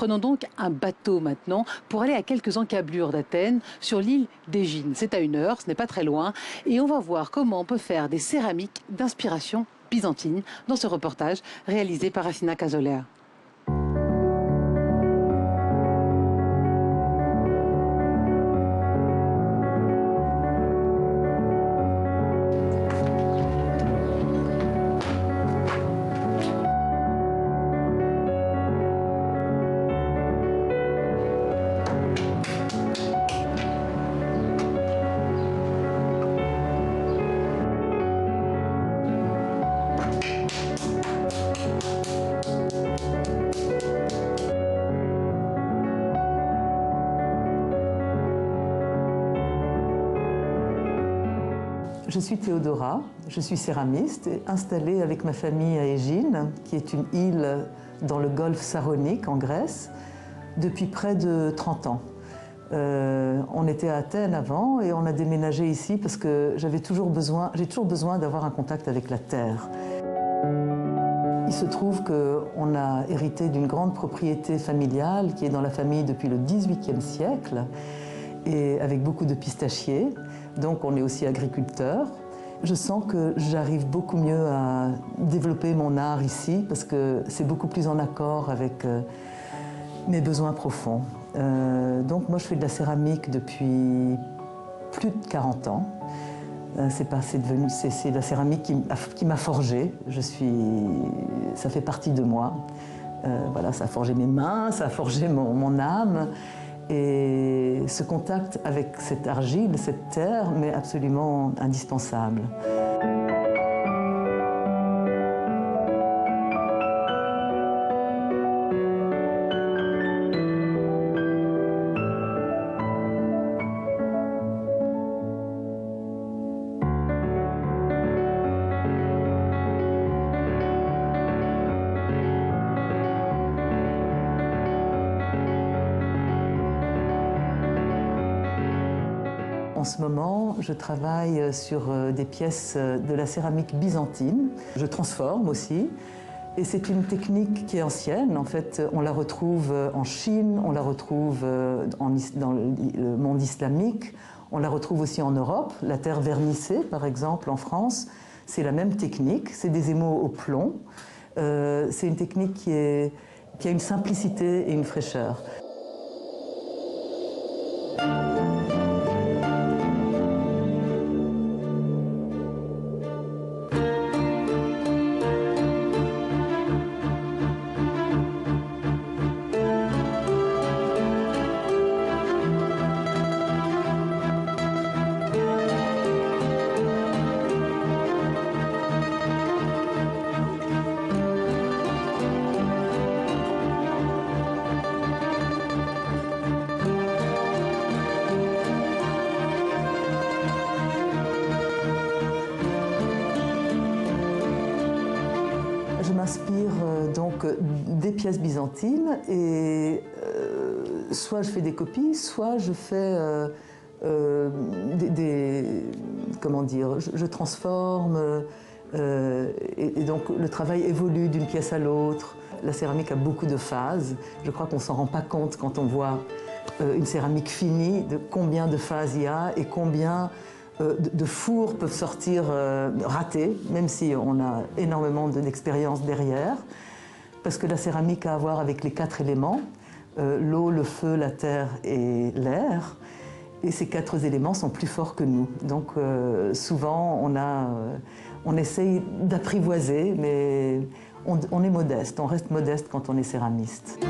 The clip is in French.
Prenons donc un bateau maintenant pour aller à quelques encablures d'Athènes sur l'île d'Égine. C'est à 1 heure, ce n'est pas très loin. Et on va voir comment on peut faire des céramiques d'inspiration byzantine dans ce reportage réalisé par Assina Cazolea. Je suis Théodora, je suis céramiste installée avec ma famille à Égine, qui est une île dans le golfe Saronique en Grèce, depuis près de 30 ans. On était à Athènes avant et on a déménagé ici parce que j'ai toujours besoin d'avoir un contact avec la terre. Il se trouve qu'on a hérité d'une grande propriété familiale qui est dans la famille depuis le XVIIIe siècle et avec beaucoup de pistachiers. Donc on est aussi agriculteur. Je sens que j'arrive beaucoup mieux à développer mon art ici parce que c'est beaucoup plus en accord avec mes besoins profonds. Donc moi je fais de la céramique depuis plus de 40 ans. C'est la céramique qui m'a forgée. Ça fait partie de moi. Voilà, ça a forgé mes mains, ça a forgé mon âme. Et ce contact avec cette argile, cette terre, m'est absolument indispensable. En ce moment, je travaille sur des pièces de la céramique byzantine. Je transforme aussi. Et c'est une technique qui est ancienne. En fait, on la retrouve en Chine, on la retrouve dans le monde islamique, on la retrouve aussi en Europe. La terre vernissée, par exemple, en France, c'est la même technique. C'est des émaux au plomb. C'est une technique qui a une simplicité et une fraîcheur. Je m'inspire donc des pièces byzantines et soit je fais des copies, soit je fais comment dire, je transforme et donc le travail évolue d'une pièce à l'autre. La céramique a beaucoup de phases. Je crois qu'on ne s'en rend pas compte quand on voit une céramique finie, de combien de phases il y a et combien de fours peuvent sortir ratés, même si on a énormément d'expérience derrière, parce que la céramique a à voir avec les 4 éléments, l'eau, le feu, la terre et l'air, et ces 4 éléments sont plus forts que nous. Donc souvent on essaye d'apprivoiser, mais on est modeste, on reste modeste quand on est céramiste.